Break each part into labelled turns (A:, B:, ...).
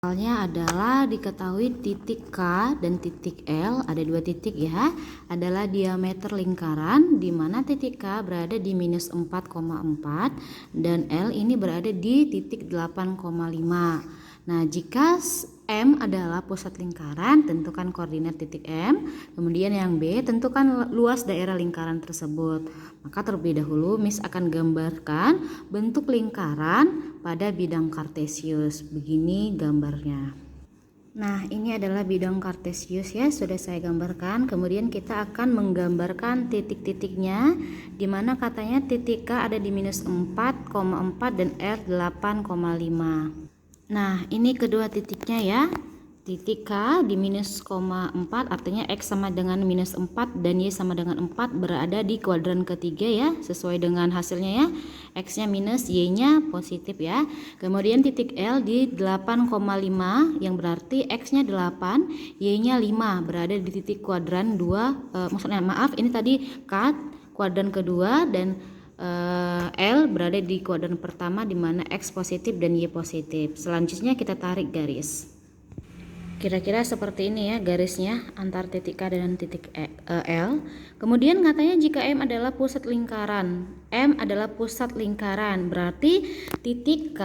A: Soalnya adalah diketahui titik K dan titik L, ada dua titik ya, adalah diameter lingkaran di mana titik K berada di minus 4,4 dan L ini berada di titik 8,5. Nah, jika M adalah pusat lingkaran, tentukan koordinat titik M. Kemudian yang B, tentukan luas daerah lingkaran tersebut. Maka terlebih dahulu Miss akan gambarkan bentuk lingkaran pada bidang kartesius. Begini gambarnya. Nah, ini adalah bidang kartesius ya, sudah saya gambarkan. Kemudian kita akan menggambarkan titik-titiknya, di mana katanya titik K ada di minus 4,4 dan R 8,5. Nah, ini kedua titiknya ya. Titik K di minus 0,4 artinya X sama dengan minus 4 dan Y sama dengan 4 berada di kuadran ketiga ya, sesuai dengan hasilnya ya. X nya minus, Y nya positif ya. Kemudian titik L di 8,5 yang berarti X nya 8, Y nya 5 berada di titik kuadran 2, ini tadi K kuadran kedua dan L berada di kuadran pertama di mana X positif dan Y positif. Selanjutnya kita tarik garis. Kira-kira seperti ini ya garisnya antar titik K dan titik L. Kemudian katanya jika M adalah pusat lingkaran, berarti titik K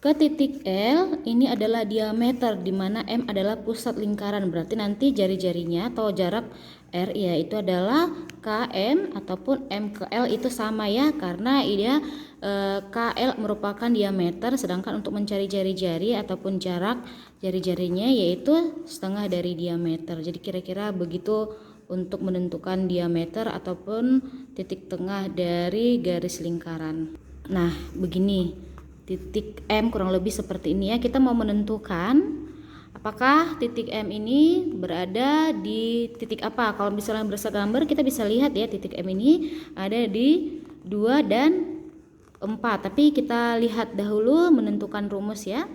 A: ke titik L ini adalah diameter di mana M adalah pusat lingkaran. Berarti nanti jari-jarinya atau jarak R ya itu adalah KM ataupun M ke L itu sama ya, karena dia KL merupakan diameter, sedangkan untuk mencari jari-jari ataupun jarak jari-jarinya yaitu setengah dari diameter. Jadi kira-kira begitu untuk menentukan diameter ataupun titik tengah dari garis lingkaran. Nah, begini titik M kurang lebih seperti ini ya. Kita mau menentukan apakah titik M ini berada di titik apa. Kalau misalnya berdasarkan gambar kita bisa lihat ya titik M ini ada di 2 dan 4. Tapi kita lihat dahulu menentukan rumus ya.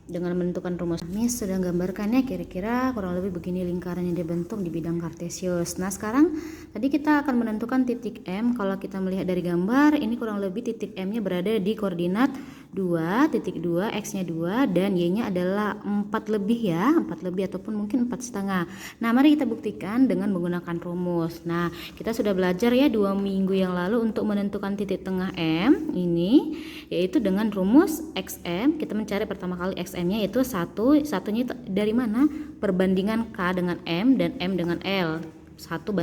A: Dengan menentukan rumus, Miss sudah gambarkannya kira-kira kurang lebih begini lingkaran yang dibentuk di bidang kartesius. Nah, sekarang tadi kita akan menentukan titik M. Kalau kita melihat dari gambar, ini kurang lebih titik M-nya berada di koordinat 2, titik 2, X-nya 2 dan Y-nya adalah 4 lebih ya, 4 lebih ataupun mungkin 4,5. Nah, mari kita buktikan dengan menggunakan rumus. Nah, kita sudah belajar ya 2 minggu yang lalu untuk menentukan titik tengah M ini, yaitu dengan rumus XM. Kita mencari pertama kali XM-nya yaitu satunya dari mana? Perbandingan K dengan M dan M dengan L. 1:1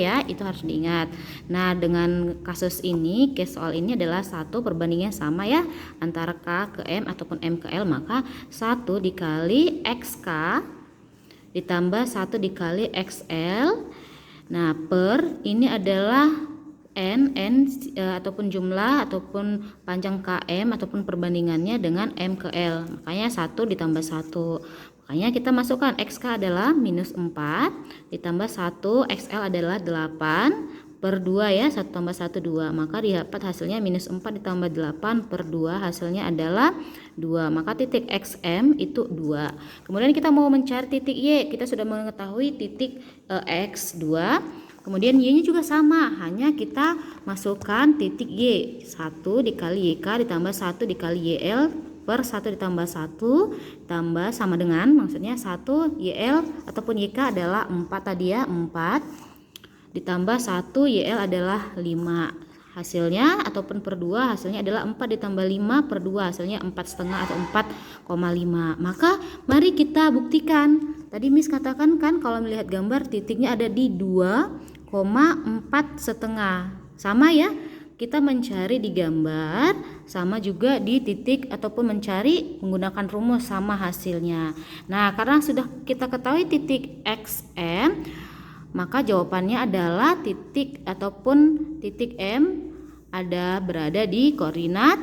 A: ya, itu harus diingat. Nah, dengan kasus ini, case soal ini adalah 1 perbandingannya sama ya antara K ke M ataupun M ke L, maka 1 dikali XK ditambah 1 dikali XL. Nah, per ini adalah N ataupun jumlah ataupun panjang KM ataupun perbandingannya dengan M ke L, makanya 1 ditambah 1. Makanya kita masukkan XK adalah minus 4 ditambah 1, XL adalah 8 per 2 ya, 1 tambah 1 2, maka dapat hasilnya minus 4 ditambah 8 per 2 hasilnya adalah 2, maka titik XM itu 2. Kemudian kita mau mencari titik Y, kita sudah mengetahui titik X 2, kemudian Y nya juga sama, hanya kita masukkan titik Y, 1 dikali YK ditambah 1 dikali YL per 1 ditambah 1 tambah sama dengan, maksudnya 1 YL ataupun YK adalah 4 tadi ya, 4 ditambah 1 YL adalah 5, hasilnya ataupun per 2 hasilnya adalah 4 ditambah 5 per 2 hasilnya 4,5 atau 4,5. Maka mari kita buktikan. Tadi Miss katakan kan kalau melihat gambar titiknya ada di 2,4 setengah, sama ya. Kita mencari di gambar sama juga di titik ataupun mencari menggunakan rumus sama hasilnya. Nah, karena sudah kita ketahui titik XM, maka jawabannya adalah titik ataupun titik M berada di koordinat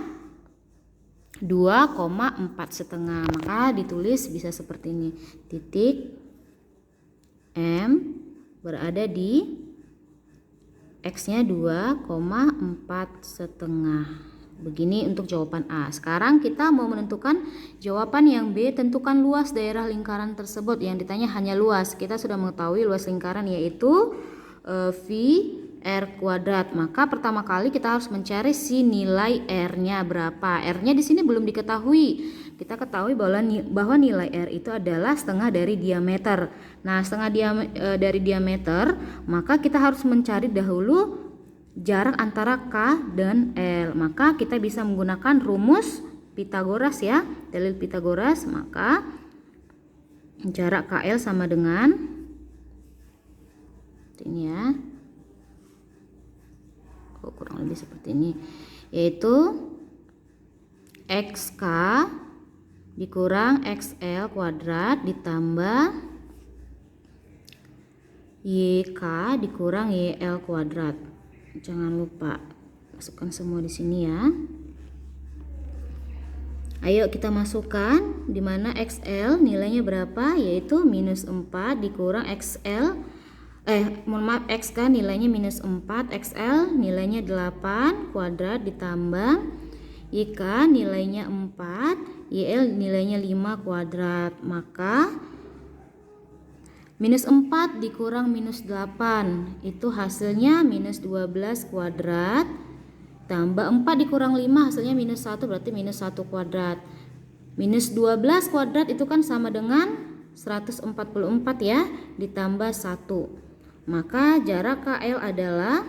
A: 2,4 setengah. Maka ditulis bisa seperti ini. Titik M berada di X-nya 2,4 setengah. Begini untuk jawaban A. Sekarang kita mau menentukan jawaban yang B. Tentukan luas daerah lingkaran tersebut. Yang ditanya hanya luas. Kita sudah mengetahui luas lingkaran yaitu V R kuadrat. Maka pertama kali kita harus mencari si nilai R-nya berapa. R-nya di sini belum diketahui. kita ketahui bahwa nilai R itu adalah setengah dari diameter. Nah, setengah dari diameter, maka kita harus mencari dahulu jarak antara K dan L. Maka kita bisa menggunakan rumus Pitagoras ya, dalil Pitagoras. Maka jarak KL sama dengan ini ya. Kurang lebih seperti ini, yaitu XK dikurang XL kuadrat ditambah YK dikurang YL kuadrat. Jangan lupa masukkan semua di sini ya. Ayo kita masukkan, di mana XL nilainya berapa, yaitu minus 4 dikurang XK nilainya minus 4, XL nilainya 8 kuadrat ditambah YK nilainya 4, YL nilainya 5 kuadrat. Maka minus 4 dikurang minus 8 itu hasilnya minus 12 kuadrat, tambah 4 dikurang 5 hasilnya minus 1, berarti minus 1 kuadrat. Minus 12 kuadrat itu kan sama dengan 144 ya, ditambah 1. Maka jarak KL adalah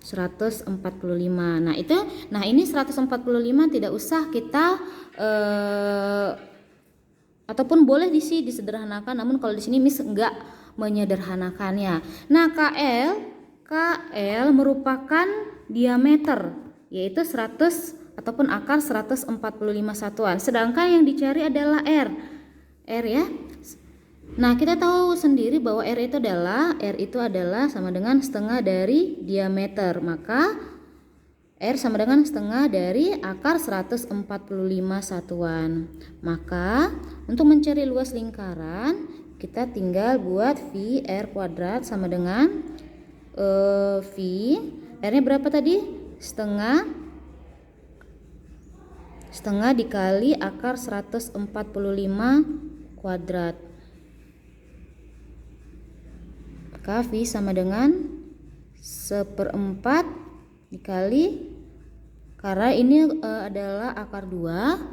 A: 145. Nah ini 145 tidak usah kita ataupun boleh disederhanakan, namun kalau di sini Miss enggak menyederhanakannya. Nah, KL merupakan diameter, yaitu 100 ataupun akar 145 satuan. Sedangkan yang dicari adalah R ya. Nah, kita tahu sendiri bahwa R itu adalah sama dengan setengah dari diameter. Maka R sama dengan setengah dari akar 145 satuan. Maka untuk mencari luas lingkaran, kita tinggal buat V R kuadrat sama dengan V, R-nya berapa tadi? Setengah dikali akar 145 kuadrat. Maka V sama dengan 1/4 dikali, karena ini adalah akar 2,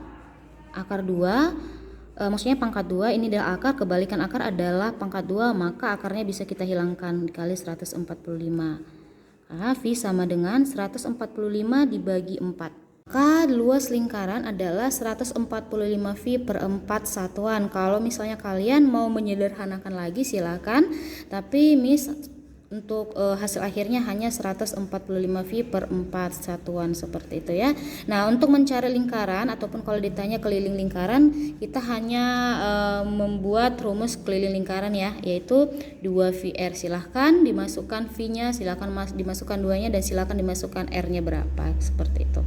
A: maksudnya pangkat 2, ini adalah akar, kebalikan akar adalah pangkat 2, maka akarnya bisa kita hilangkan dikali 145. Karena V sama dengan 145 dibagi 4. Maka luas lingkaran adalah 145 V per 4 satuan. Kalau misalnya kalian mau menyederhanakan lagi silakan, tapi Miss untuk hasil akhirnya hanya 145 V per 4 satuan seperti itu ya. Nah, untuk mencari lingkaran ataupun kalau ditanya keliling lingkaran, kita hanya membuat rumus keliling lingkaran ya, yaitu 2VR. Silahkan dimasukkan V-nya, silahkan dimasukkan 2-nya, dan silahkan dimasukkan R-nya berapa, seperti itu.